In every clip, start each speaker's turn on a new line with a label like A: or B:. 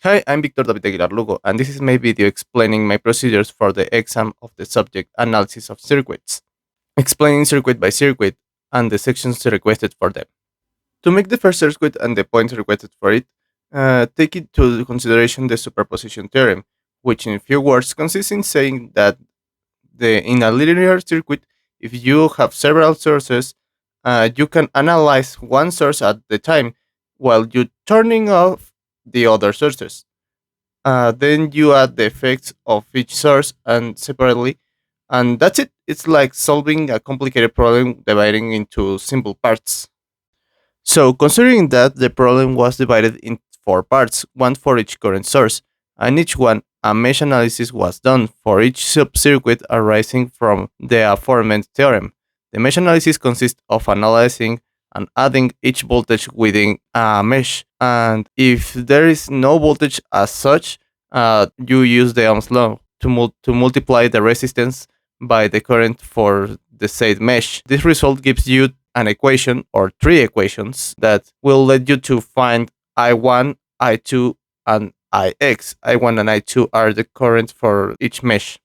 A: Hi, I'm Víctor Aguilar Lugo, and this is my video explaining my procedures for the exam of the subject analysis of circuits, explaining circuit by circuit and the sections requested for them. To make the first circuit and the points requested for it, take into consideration the superposition theorem, which in few words consists in saying that in a linear circuit, if you have several sources, you can analyze one source at the time while you turning off the other sources. Then you add the effects of each source and separately, and that's it. It's like solving a complicated problem dividing into simple parts. So, considering that the problem was divided in four parts, one for each current source, and each one a mesh analysis was done for each subcircuit arising from the aforementioned theorem. The mesh analysis consists of analyzing and adding each voltage within a mesh, and if there is no voltage as such, you use the Ohm's law to multiply the resistance by the current for the said mesh. This result gives you an equation or three equations that will let you to find I1, I2, and IX. I1 and I2 are the currents for each mesh.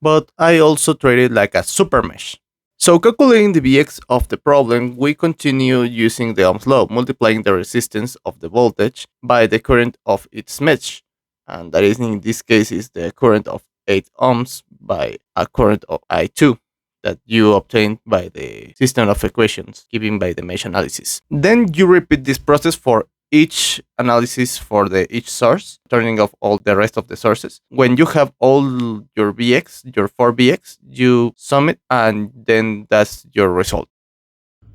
A: But I also treat it like a super mesh. So calculating the Vx of the problem, we continue using the Ohm's law, multiplying the resistance of the voltage by the current of its mesh. And that is in this case is the current of 8 ohms by a current of I2 that you obtain by the system of equations given by the mesh analysis. Then you repeat this process for each analysis for the each source, turning off all the rest of the sources. When you have all your Vx, your 4 Vx, you sum it and then that's your result.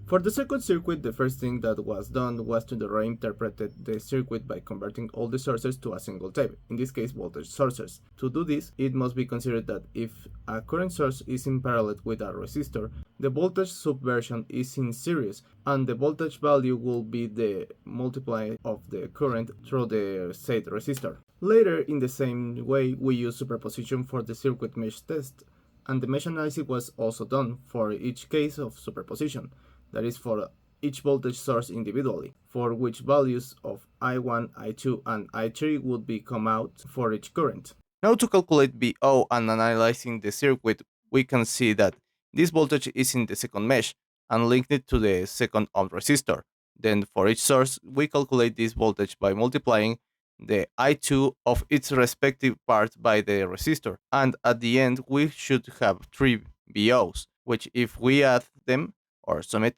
A: For the second circuit, the first thing that was done was to reinterpret the circuit by converting all the sources to a single type, in this case voltage sources. To do this, it must be considered that if a current source is in parallel with a resistor, the voltage subversion is in series, and the voltage value will be the multiply of the current through the said resistor. Later, in the same way, we use superposition for the circuit mesh test, and the mesh analysis was also done for each case of superposition, that is for each voltage source individually, for which values of I1, I2, and I3 would be come out for each current. Now to calculate VO and analyzing the circuit, we can see that this voltage is in the second mesh and linked it to the second ohm resistor. Then for each source, we calculate this voltage by multiplying the I2 of its respective part by the resistor. And at the end, we should have three VOs, which if we add them or sum it,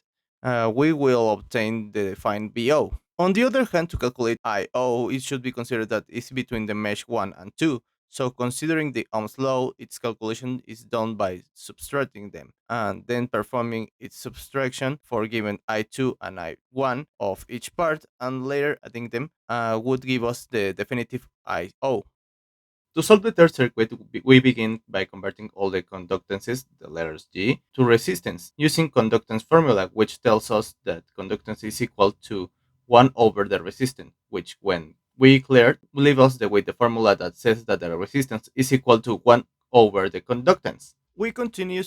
A: we will obtain the defined VO. On the other hand, to calculate IO, it should be considered that it's between the mesh 1 and 2. So considering the Ohm's law, its calculation is done by subtracting them and then performing its subtraction for given I2 and I1 of each part and later adding them would give us the definitive IO. To solve the third circuit, we begin by converting all the conductances, the letters G, to resistance using conductance formula, which tells us that conductance is equal to 1 over the resistance, which when we clear, leave us with the formula that says that the resistance is equal to 1 over the conductance. We continue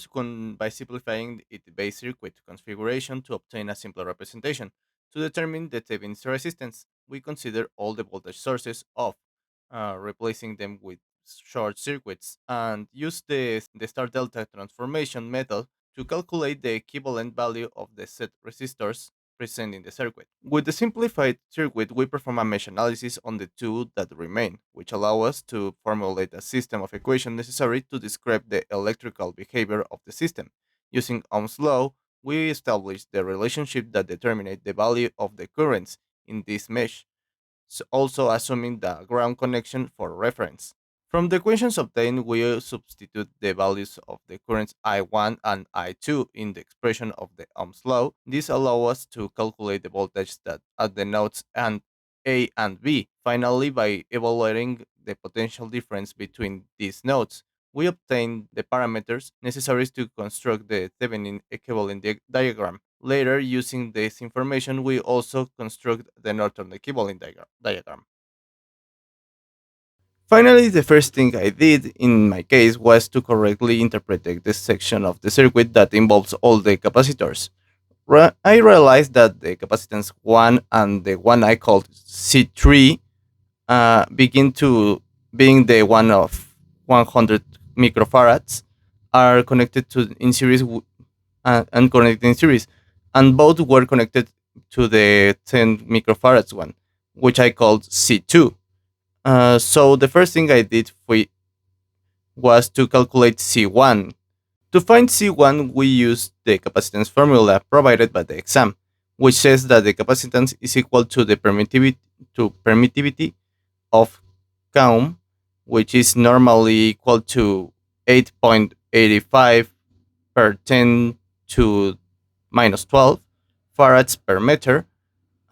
A: by simplifying the base circuit configuration to obtain a simpler representation. To determine the Thevenin's resistance, we consider all the voltage sources off, replacing them with short circuits, and use the star delta transformation method to calculate the equivalent value of the set resistors present in the circuit. With the simplified circuit, we perform a mesh analysis on the two that remain, which allow us to formulate a system of equations necessary to describe the electrical behavior of the system. Using Ohm's law, we establish the relationship that determines the value of the currents in this mesh, also assuming the ground connection for reference. From the equations obtained, we substitute the values of the currents I1 and I2 in the expression of the Ohm's law. This allows us to calculate the voltage that at the nodes and A and B. Finally, by evaluating the potential difference between these nodes, we obtain the parameters necessary to construct the Thevenin equivalent diagram. Later, using this information, we also construct the Norton equivalent diagram. Finally, the first thing I did in my case was to correctly interpret this section of the circuit that involves all the capacitors. I realized that the capacitance 1 and the one I called C3 begin to being the one of 100 microfarads are connected to in series and connected in series, and both were connected to the 10 microfarads one, which I called C2. So the first thing I did was to calculate C1. To find C1, we used the capacitance formula provided by the exam, which says that the capacitance is equal to the permittivity of Coulomb, which is normally equal to 8.85 per 10 to minus 12 farads per meter,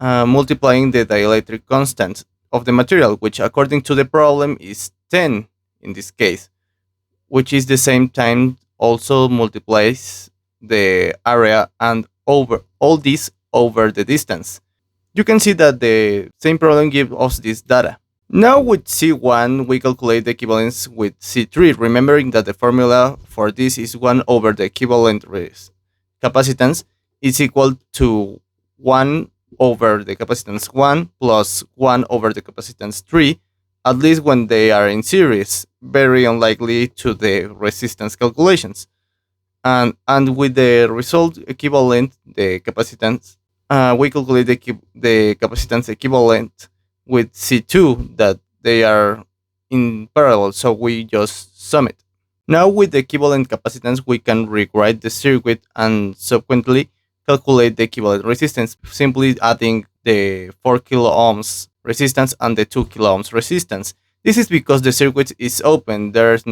A: multiplying the dielectric constant of the material, which according to the problem is 10 in this case, which is the same time also multiplies the area and over all this over the distance. You can see that the same problem gives us this data. Now with C1, we calculate the equivalence with C3, remembering that the formula for this is 1 over the equivalent capacitance is equal to 1 over the capacitance 1 plus 1 over the capacitance 3, at least when they are in series, very unlikely to the resistance calculations. And with the result equivalent, the capacitance, we calculate the capacitance equivalent with C2 that they are in parallel, so we just sum it. Now with the equivalent capacitance, we can rewrite the circuit and subsequently calculate the equivalent resistance, simply adding the 4 kilo ohms resistance and the 2 kilo ohms resistance. This is because the circuit is open, there's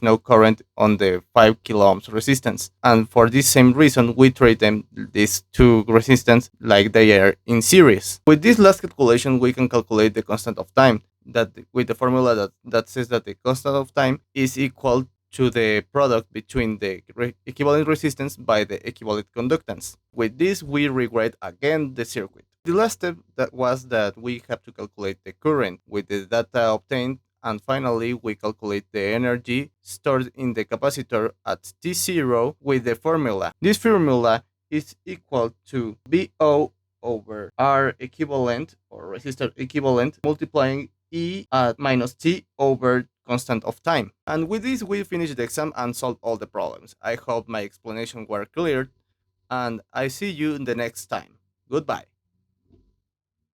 A: no current on the 5 kilo ohms resistance. And for this same reason, we treat them these two resistance like they are in series. With this last calculation, we can calculate the constant of time that with the formula that says that the constant of time is equal to the product between the equivalent resistance by the equivalent conductance. With this, we rewrite again the circuit. The last step that was that we have to calculate the current with the data obtained, and finally we calculate the energy stored in the capacitor at T0 with the formula. This formula is equal to VO over R equivalent or resistor equivalent multiplying E at minus T over constant of time. And with this, we finish the exam and solve all the problems. I hope my explanation were clear, and I see you in the next time. Goodbye.